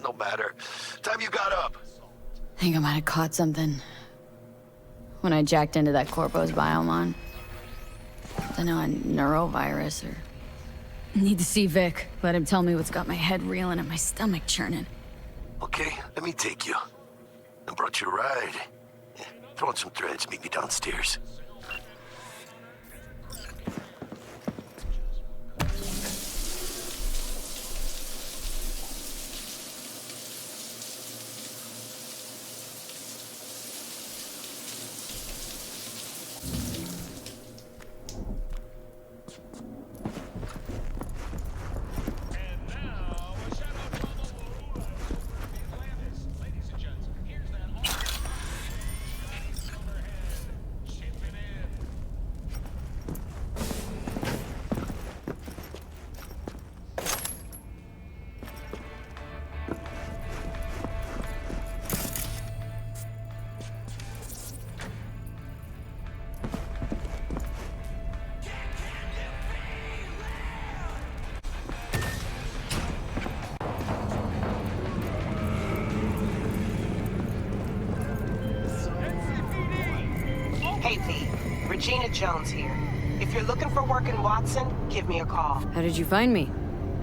No matter. Time you got up. I think I might have caught something when I jacked into that Corpo's biomon. I know, a neurovirus or... Need to see Vic. Let him tell me what's got my head reeling and my stomach churning. Okay, let me take you. I brought you a ride. Yeah, throw on some threads, meet me downstairs. Hey, V. Regina Jones here. If you're looking for work in Watson, give me a call. How did you find me?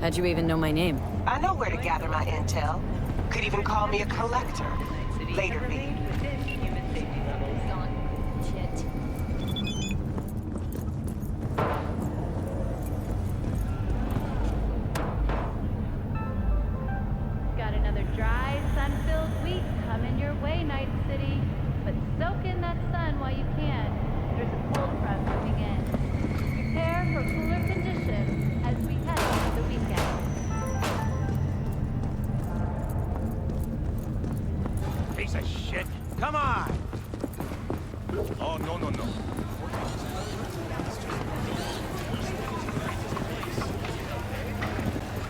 How'd you even know my name? I know where to gather my intel. Could even call me a collector. Later, V. Got another dry, sun-filled week coming your way, Night City. But soak in that sun while you can. There's a cold front moving in. Prepare for cooler conditions as we head into the weekend. Piece of shit. Come on! Oh, no, no, no.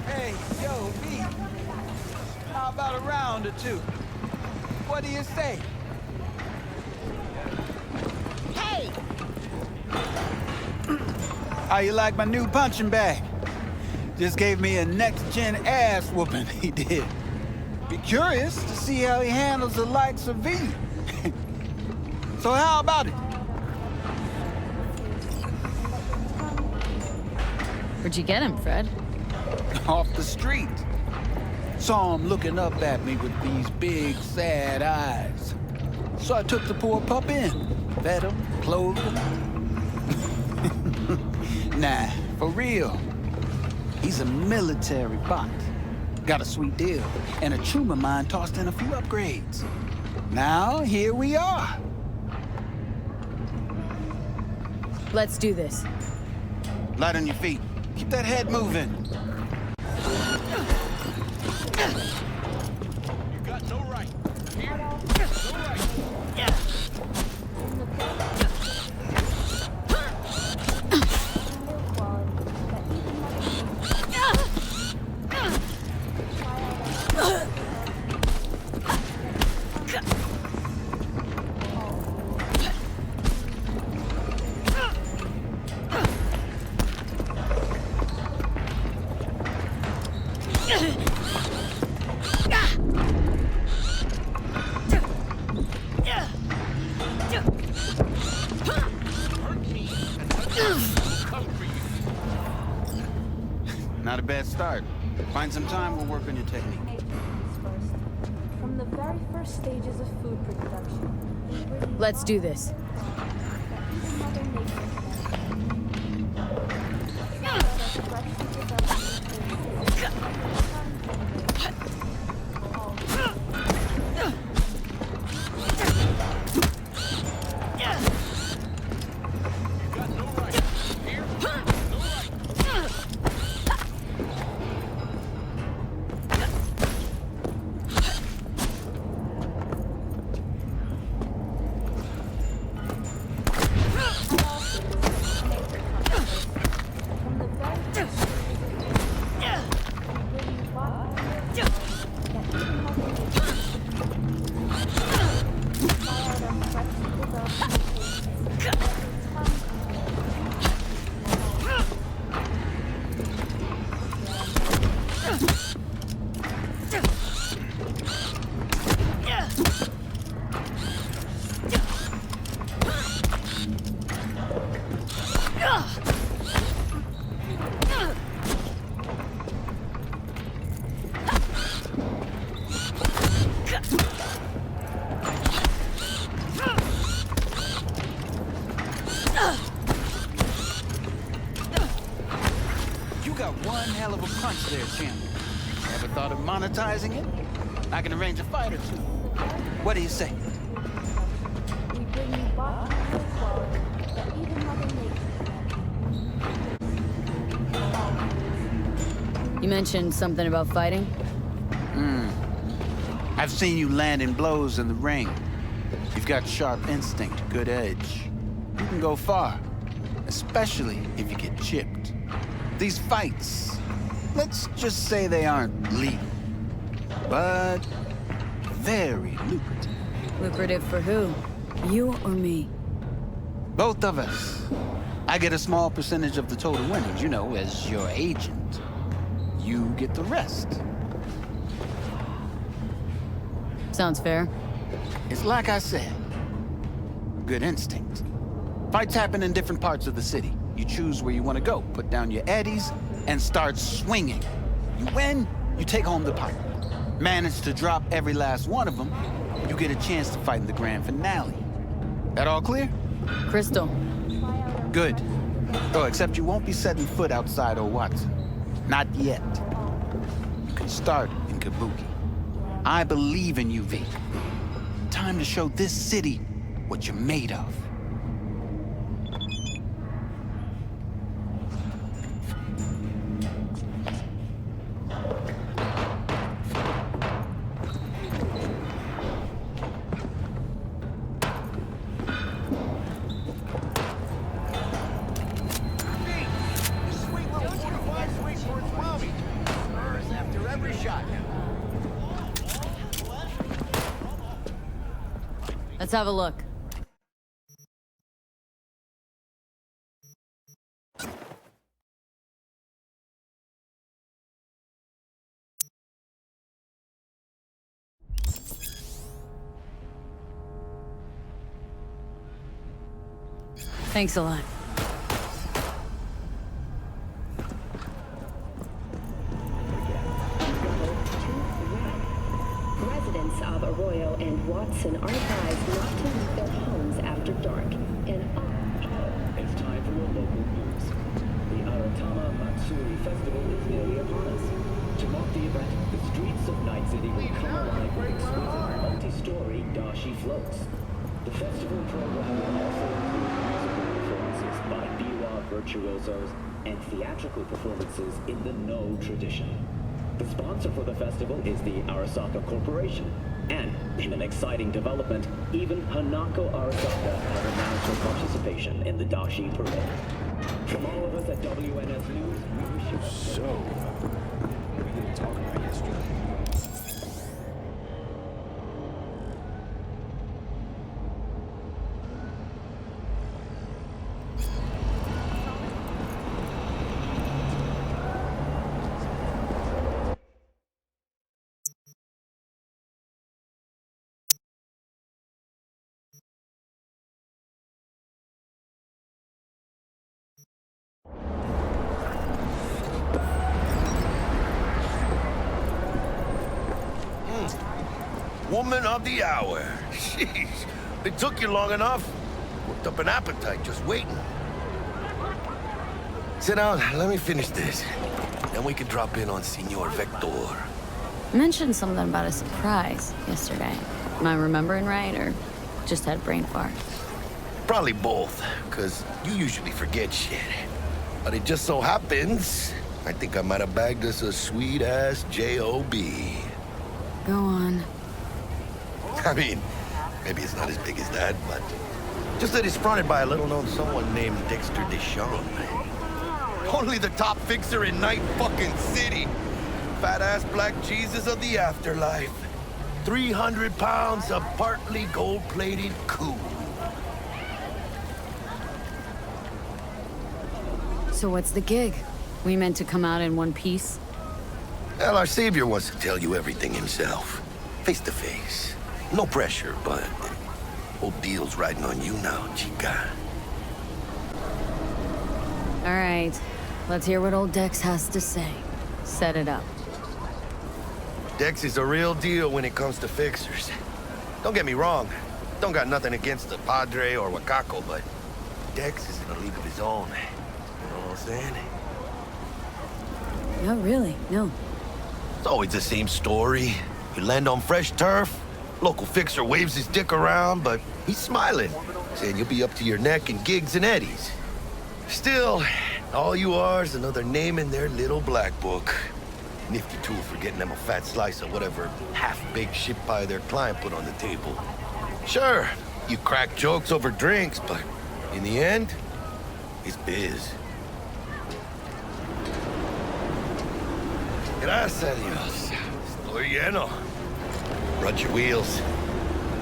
Hey, yo, V. How about a round or two? What do you say? Hey! How you like my new punching bag? Just gave me a next-gen ass whooping, he did. Be curious to see how he handles the likes of V. So how about it? Where'd you get him, Fred? Off the street. Saw him looking up at me with these big, sad eyes. So I took the poor pup in. Fed him, clothed him. Nah, for real. He's a military bot. Got a sweet deal, and a tumor mine tossed in a few upgrades. Now, here we are. Let's do this. Light on your feet. Keep that head moving. You got no right. Here, no right. Not a bad start. Find some time, we'll work on your technique. From the very first stages of food production. Let's do this. thought of monetizing it? I can arrange a fight or two. What do you say? We bring you boxes of quality that even Mother Nature. You mentioned something about fighting? I've seen you landing blows in the ring. You've got sharp instinct, good edge. You can go far, especially if you get chipped. These fights, let's just say they aren't legal, but very lucrative. Lucrative for who? You or me? Both of us. I get a small percentage of the total winnings, you know, as your agent. You get the rest. Sounds fair. It's like I said, good instinct. Fights happen in different parts of the city. You choose where you want to go, put down your eddies, and start swinging. You win, you take home the pipe. Manage to drop every last one of them, you get a chance to fight in the grand finale. That all clear? Crystal. Good. Oh, except you won't be setting foot outside old Watson. Not yet. You can start in Kabuki. I believe in you, V. Time to show this city what you're made of. Let's have a look. Thanks a lot. Residents of Arroyo and Watson are advised not to leave their homes after dark. It's time for your local news. The Aratama Matsuri Festival is nearly upon us. To mark the event, the streets of Night City will come alive with exquisite multi-story dashi floats. The festival program will also include musical performances by biwa virtuosos and theatrical performances in the No tradition. The sponsor for the festival is the Arasaka Corporation. And, in an exciting development, even Hanako Arasaka has announced her participation in the Dashi Parade. From all of us at WNS News, we wish you We didn't talk about yesterday. Woman of the hour. Jeez, it took you long enough. Worked up an appetite just waiting. Sit down, let me finish this. Then we can drop in on Senor Vector. You mentioned something about a surprise yesterday. Am I remembering right, or just had a brain fart? Probably both, because you usually forget shit. But it just so happens, I think I might have bagged us a sweet-ass J.O.B. Go on. I mean, maybe it's not as big as that, but just that it's fronted by a little-known someone named Dexter Deshawn. Only the top fixer in Night fucking City. Fat-ass black Jesus of the afterlife. 300 pounds of partly gold-plated cool. So what's the gig? We meant to come out in one piece? Well, our savior wants to tell you everything himself. Face to face. No pressure, but whole deal's riding on you now, chica. All right. Let's hear what old Dex has to say. Set it up. Dex is a real deal when it comes to fixers. Don't get me wrong. Don't got nothing against the Padre or Wakako, but Dex is in a league of his own. You know what I'm saying? No, really, no. It's always the same story. You land on fresh turf, local fixer waves his dick around, but he's smiling, saying you'll be up to your neck in gigs and eddies. Still, all you are is another name in their little black book. Nifty tool for getting them a fat slice of whatever half-baked shit pie their client put on the table. Sure, you crack jokes over drinks, but in the end, it's biz. Gracias a Dios. Estoy lleno. Run your wheels.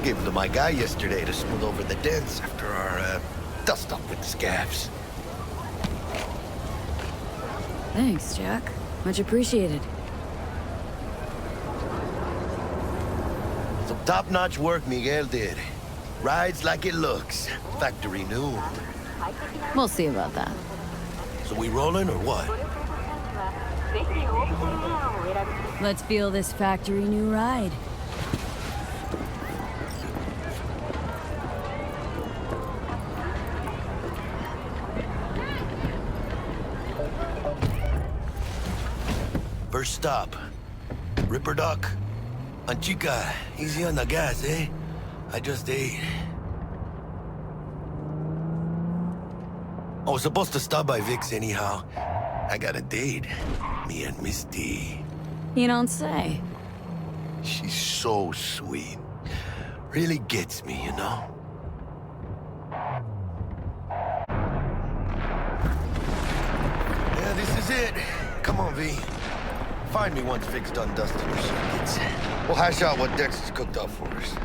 Gave them to my guy yesterday to smooth over the dents after our dust-up with the scabs. Thanks, Jack. Much appreciated. Some top-notch work Miguel did. Rides like it looks. Factory new. We'll see about that. So we rolling or what? Let's feel this factory new ride. First stop. Ripper Duck. Chica, easy on the gas, eh? I just ate. I was supposed to stop by Vic's anyhow. I got a date. Me and Misty. You don't say. She's so sweet. Really gets me, you know? Yeah, this is it. Come on, V. Find me once Vic's done dusting her circuits. We'll hash out what Dex has cooked up for us.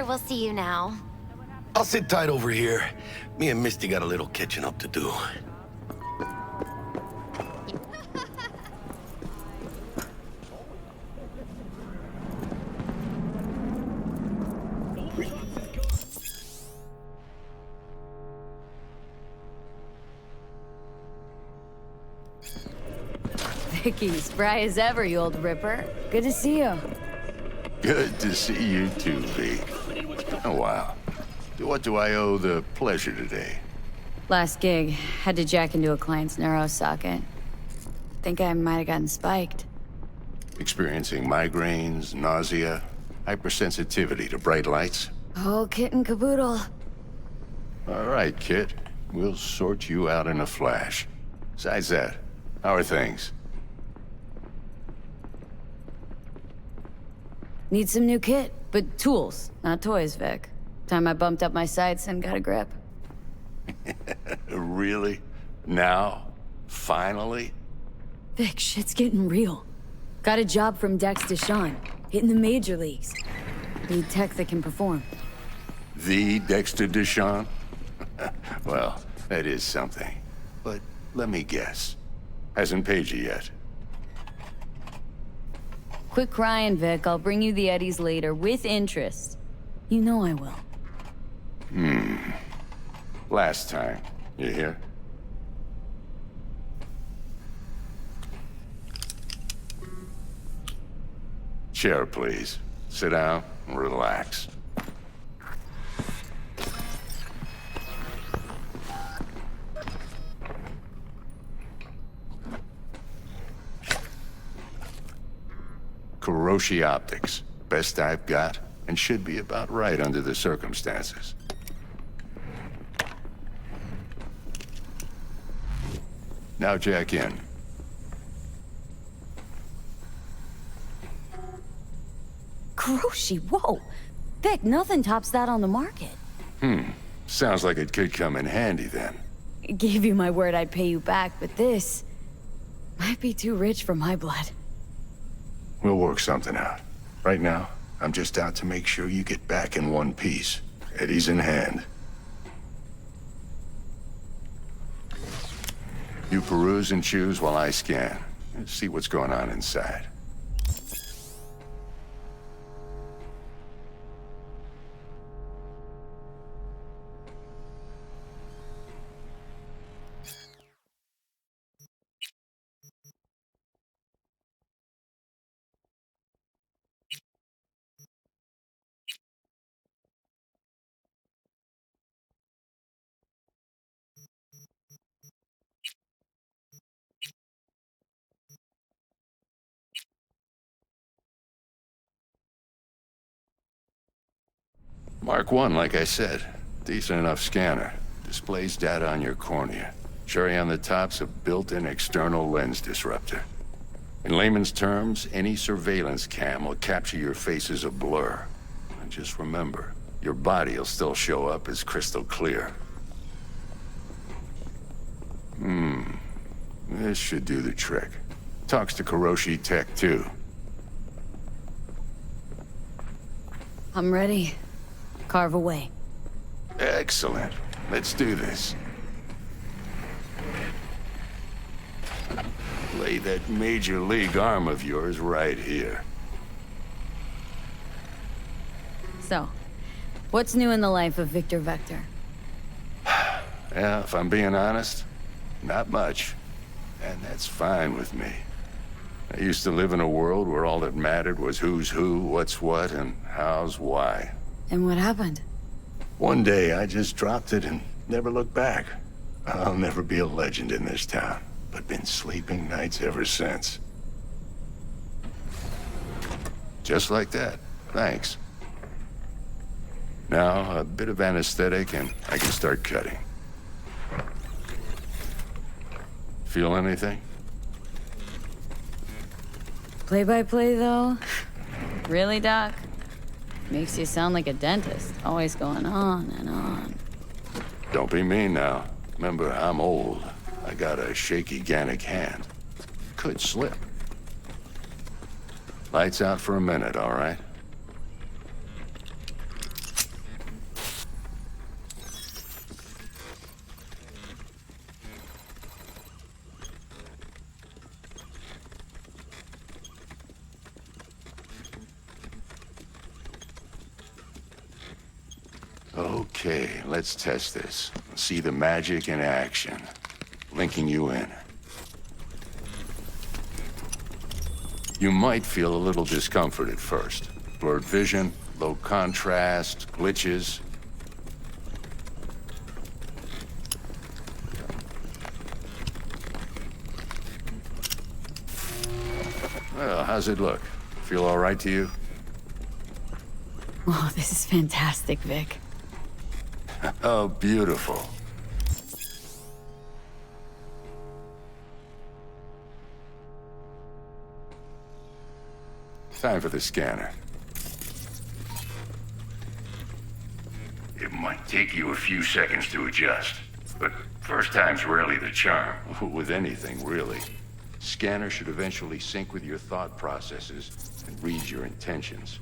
We'll see you now. I'll sit tight over here. Me and Misty got a little catching up to do. Vicky, spry as ever, you old ripper. Good to see you. Good to see you too, V. Oh, wow. What do I owe the pleasure today? Last gig, had to jack into a client's neuro socket. Think I might have gotten spiked. Experiencing migraines, nausea, hypersensitivity to bright lights? Oh, kit and caboodle. All right, Kit. We'll sort you out in a flash. Besides that, how are things? Need some new kit, but tools, not toys, Vic. Time I bumped up my sights and got a grip. Really? Now? Finally? Vic, shit's getting real. Got a job from Dex Deshawn, hitting the major leagues. Need tech that can perform. The Dexter Deshawn? Well, that is something. But let me guess. Hasn't paid you yet. Quit crying, Vic. I'll bring you the eddies later, with interest. You know I will. Last time. You hear? Chair, please. Sit down and relax. Kuroshi Optics. Best I've got, and should be about right under the circumstances. Now jack in. Kuroshi, whoa! Vic, nothing tops that on the market. Sounds like it could come in handy then. Gave you my word I'd pay you back, but this might be too rich for my blood. We'll work something out. Right now, I'm just out to make sure you get back in one piece. Eddie's in hand. You peruse and choose while I scan. See what's going on inside. Mark 1, like I said. Decent enough scanner. Displays data on your cornea. Cherry on the top's a built-in external lens disruptor. In layman's terms, any surveillance cam will capture your face as a blur. And just remember, your body will still show up as crystal clear. This should do the trick. Talks to Kuroshi Tech, too. I'm ready. Carve away. Excellent. Let's do this. Lay that major league arm of yours right here. So, what's new in the life of Victor Vector? Yeah, if I'm being honest, not much. And that's fine with me. I used to live in a world where all that mattered was who's who, what's what, and how's why. And what happened? One day, I just dropped it and never looked back. I'll never be a legend in this town, but been sleeping nights ever since. Just like that. Thanks. Now, a bit of anesthetic and I can start cutting. Feel anything? Play-by-play, though? Really, Doc? Makes you sound like a dentist, always going on and on. Don't be mean now. Remember, I'm old. I got a shaky Gannic hand. Could slip. Lights out for a minute, all right? Okay, let's test this. See the magic in action. Linking you in. You might feel a little discomfort at first. Blurred vision, low contrast, glitches. Well, how's it look? Feel all right to you? Oh, this is fantastic, Vic. Oh, beautiful. Time for the scanner. It might take you a few seconds to adjust, but first time's rarely the charm. With anything, really. Scanner should eventually sync with your thought processes and read your intentions.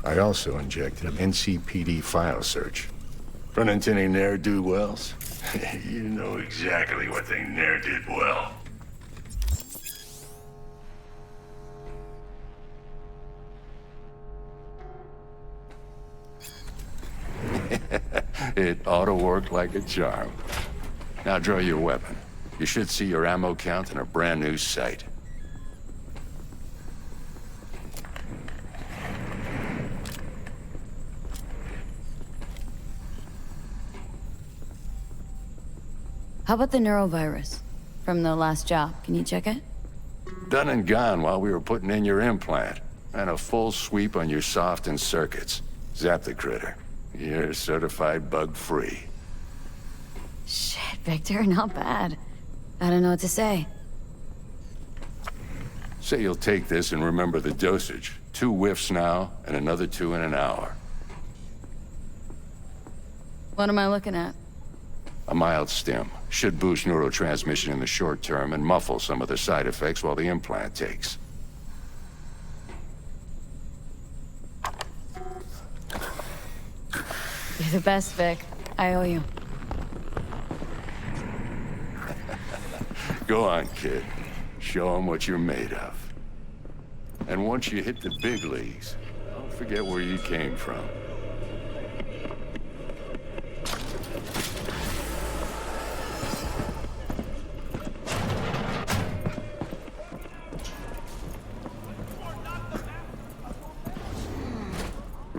I also injected an NCPD file search. Run into any ne'er-do-wells? You know exactly what they ne'er did well. It ought to work like a charm. Now draw your weapon. You should see your ammo count in a brand new sight. How about the neurovirus from the last job? Can you check it? Done and gone while we were putting in your implant. And a full sweep on your soft and circuits. Zap the critter. You're certified bug-free. Shit, Victor, not bad. I don't know what to say. Say you'll take this and remember the dosage. 2 whiffs now, and another 2 in an hour. What am I looking at? A mild stim. Should boost neurotransmission in the short term and muffle some of the side effects while the implant takes. You're the best, Vic. I owe you. Go on, kid. Show them what you're made of. And once you hit the big leagues, don't forget where you came from.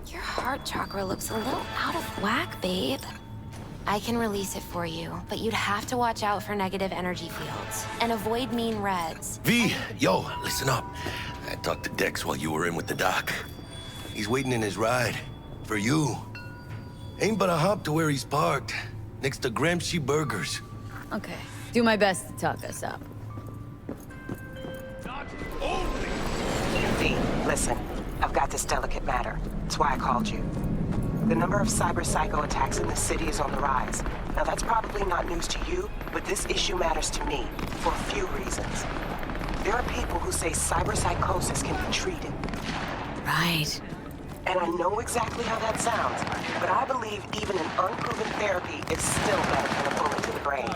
Your heart chakra looks a little out of whack, babe. I can release it for you, but you'd have to watch out for negative energy fields and avoid mean reds. V, yo, listen up. I talked to Dex while you were in with the doc. He's waiting in his ride. For you. Ain't but a hop to where he's parked. Next to Gramsci Burgers. Okay. Do my best to talk us up. V, listen. I've got this delicate matter. That's why I called you. The number of cyber-psycho attacks in the city is on the rise. Now that's probably not news to you, but this issue matters to me for a few reasons. There are people who say cyberpsychosis can be treated. Right. And I know exactly how that sounds, but I believe even an unproven therapy is still better than a bullet to the brain.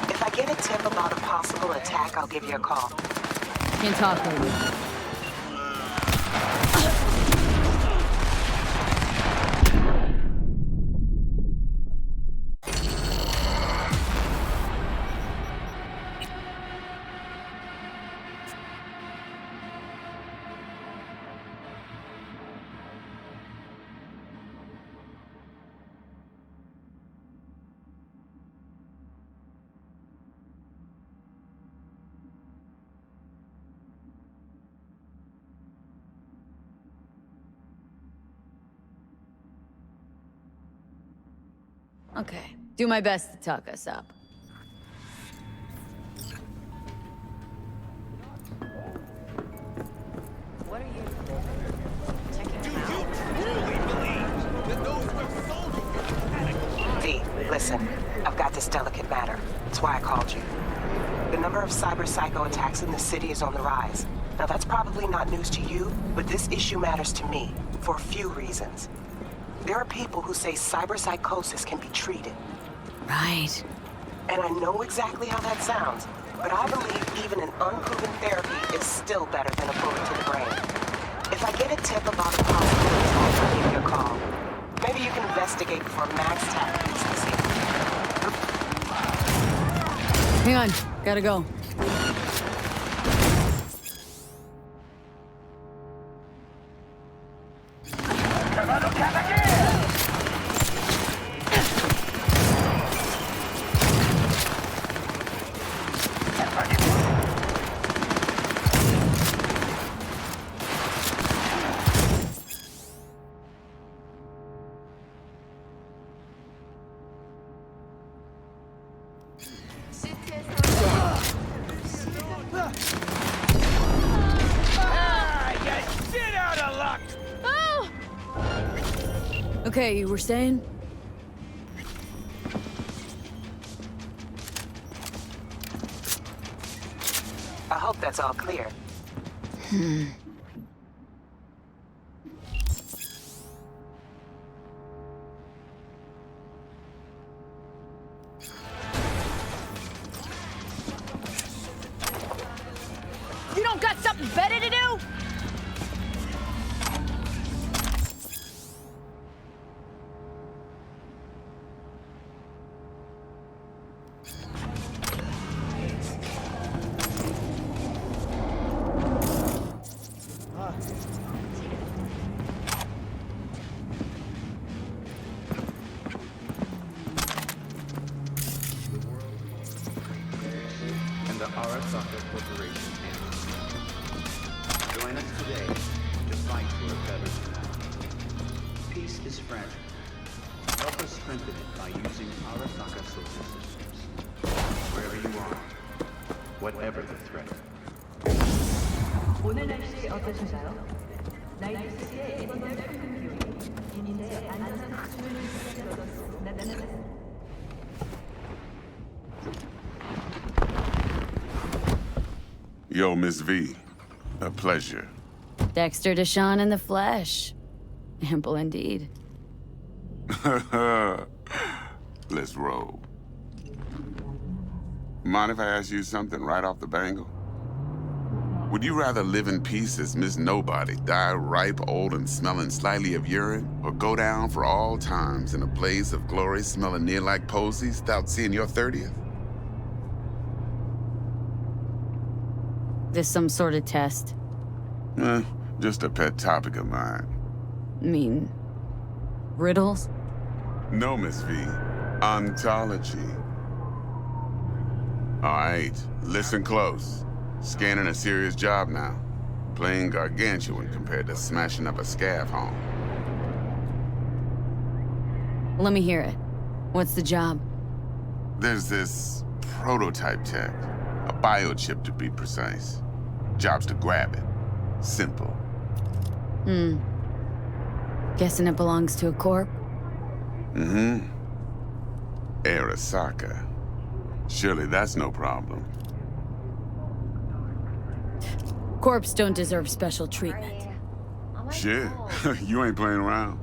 If I get a tip about a possible attack, I'll give you a call. Can't talk with you. Okay. Do my best to talk us up. What are you? V, listen. I've got this delicate matter. That's why I called you. The number of cyber-psycho attacks in the city is on the rise. Now that's probably not news to you, but this issue matters to me for a few reasons. There are people who say cyberpsychosis can be treated. Right. And I know exactly how that sounds, but I believe even an unproven therapy is still better than a bullet to the brain. If I get a tip about a possible attack, I'll give you a call. Maybe you can investigate before Max Tap leaves the scene. Hang on. Gotta go. Okay, you were saying? I hope that's all clear. You don't got something better to do? And the Arasaka Corporation ends. Join us today to fight for a better tomorrow. Peace is fragile. Help us strengthen it by using Arasaka social systems. Wherever you are, whatever the threat. 오늘 날씨 어떠신가요? 나이트시티의 이번 달 평균 기온이 인제 안전한 수준을 유지하는 것으로 나타났습니다. Yo, Miss V. A pleasure. Dexter Deshawn in the flesh. Ample indeed. Let's roll. Mind if I ask you something right off the bangle? Would you rather live in peace as Miss Nobody, die ripe, old, and smelling slightly of urine, or go down for all times in a blaze of glory smelling near like posies without seeing your 30th? This some sort of test? Just a pet topic of mine. Mean... riddles? No, Miss V. Ontology. All right, listen close. Scanning a serious job now. Playing gargantuan compared to smashing up a scav home. Let me hear it. What's the job? There's this prototype tech. A biochip to be precise. Job's to grab it. Simple. Guessing it belongs to a corp? Arasaka. Surely that's no problem. Corps don't deserve special treatment. Shit, you ain't playing around.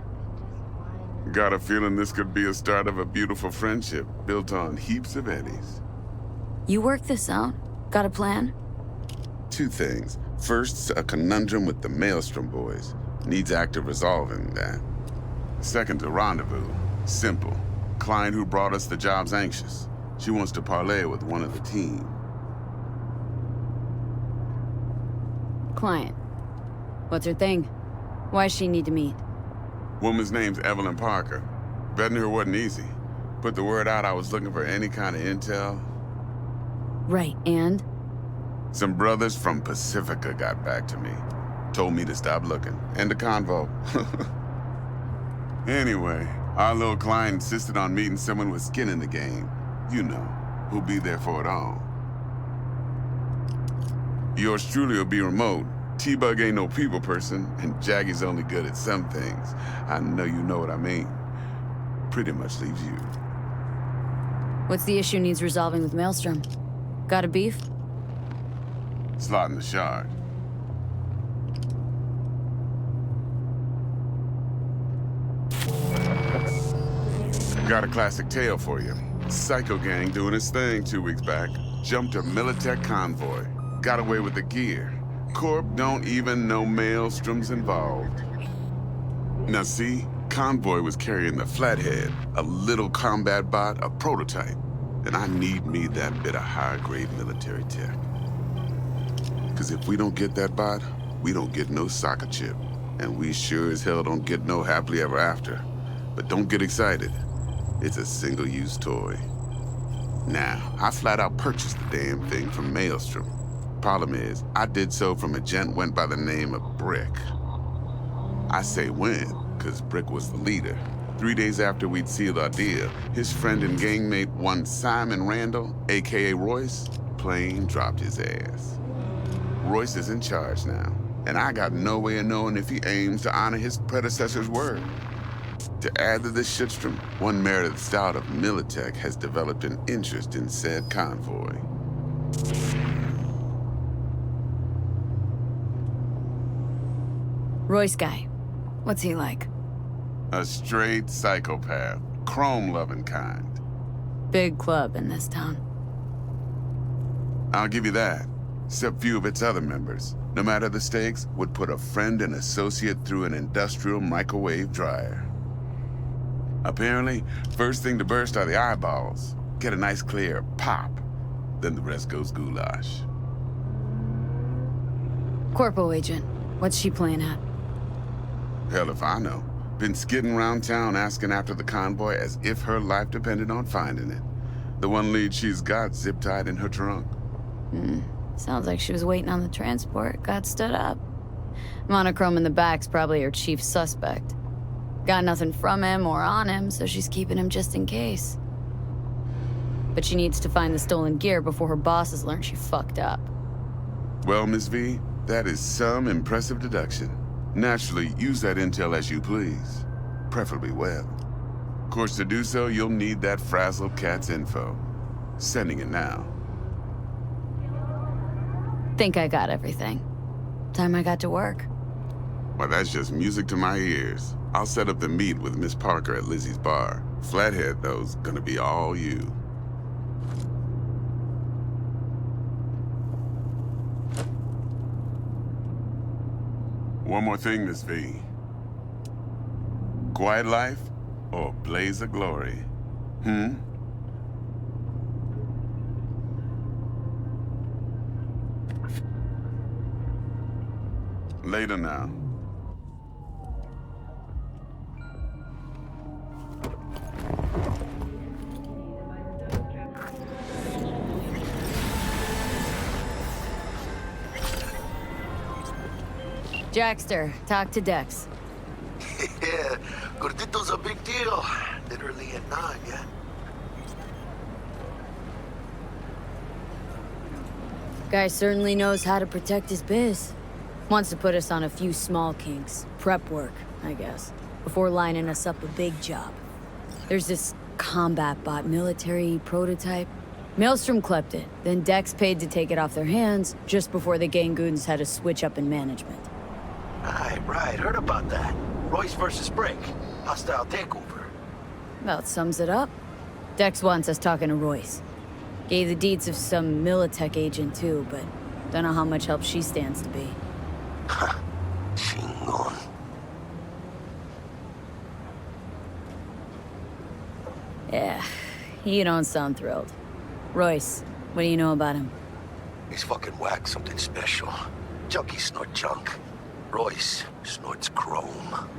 Got a feeling this could be a start of a beautiful friendship built on heaps of eddies. You work this out? Got a plan? Two things. First, a conundrum with the Maelstrom boys. Needs active resolving that. Second, a rendezvous. Simple. Client who brought us the job's anxious. She wants to parlay with one of the team. Client. What's her thing? Why does she need to meet? Woman's name's Evelyn Parker. Betting her wasn't easy. Put the word out I was looking for any kind of intel. Right, and? Some brothers from Pacifica got back to me. Told me to stop looking. End of convo. Anyway, our little client insisted on meeting someone with skin in the game. You know, who'll be there for it all. Yours truly will be remote. T-Bug ain't no people person, and Jaggy's only good at some things. I know you know what I mean. Pretty much leaves you. What's the issue needs resolving with Maelstrom? Got a beef? Slot in the shard. Got a classic tale for you. Psycho gang doing its thing 2 weeks back. Jumped a Militech convoy. Got away with the gear. Corp don't even know Maelstrom's involved. Now see, convoy was carrying the Flathead, a little combat bot, a prototype. And I need me that bit of high-grade military tech. Because if we don't get that bot, we don't get no soccer chip. And we sure as hell don't get no happily ever after. But don't get excited. It's a single-use toy. Now, I flat out purchased the damn thing from Maelstrom. Problem is, I did so from a gent went by the name of Brick. I say when, because Brick was the leader. 3 days after we'd sealed our deal, his friend and gangmate, one Simon Randall, aka Royce, plain dropped his ass. Royce is in charge now, and I got no way of knowing if he aims to honor his predecessor's word. To add to this shitstorm, one Meredith Stout of Militech has developed an interest in said convoy. Royce guy. What's he like? A straight psychopath. Chrome-loving kind. Big club in this town. I'll give you that. Except few of its other members, no matter the stakes, would put a friend and associate through an industrial microwave dryer. Apparently, first thing to burst are the eyeballs. Get a nice clear pop. Then the rest goes goulash. Corpo agent. What's she playing at? Hell if I know. Been skidding around town asking after the convoy as if her life depended on finding it. The one lead she's got zip-tied in her trunk. Sounds like she was waiting on the transport, got stood up. Monochrome in the back's probably her chief suspect. Got nothing from him or on him, so she's keeping him just in case. But she needs to find the stolen gear before her bosses learn she fucked up. Well, Miss V, that is some impressive deduction. Naturally, use that intel as you please. Preferably well. Of course, to do so, you'll need that frazzled cat's info. Sending it now. Think I got everything. Time I got to work. Well, that's just music to my ears. I'll set up the meet with Miss Parker at Lizzie's bar. Flathead, though's gonna be all you. One more thing, Miss V. Quiet life or blaze of glory? Later now. Jackster, talk to Dex. Yeah, Gordito's a big deal. Literally at 9, yeah? Guy certainly knows how to protect his biz. Wants to put us on a few small kinks. Prep work, I guess. Before lining us up a big job. There's this combat bot military prototype. Maelstrom clept it, then Dex paid to take it off their hands just before the Gangoons had a switch up in management. Right. Heard about that. Royce versus Brick. Hostile takeover. About sums it up. Dex wants us talking to Royce. Gave the deeds of some Militech agent too, but don't know how much help she stands to be. Chingon. Yeah, you don't sound thrilled. Royce, what do you know about him? He's fucking whack, something special. Junkies snort junk. Royce snorts chrome.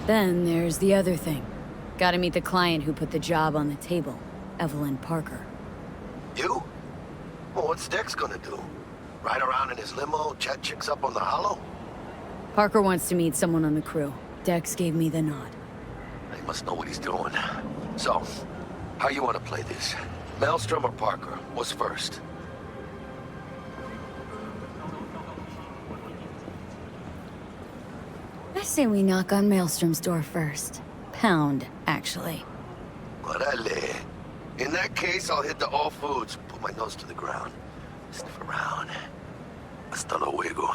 Then there's the other thing. Gotta meet the client who put the job on the table, Evelyn Parker. You? Well, what's Dex gonna do? Ride around in his limo, chat chicks up on the hollow? Parker wants to meet someone on the crew. Dex gave me the nod. He must know what he's doing. So, how you want to play this? Maelstrom or Parker? What's first? I say we knock on Maelstrom's door first. Pound, actually. Orale. In that case, I'll hit the all foods, put my nose to the ground, sniff around. Hasta luego.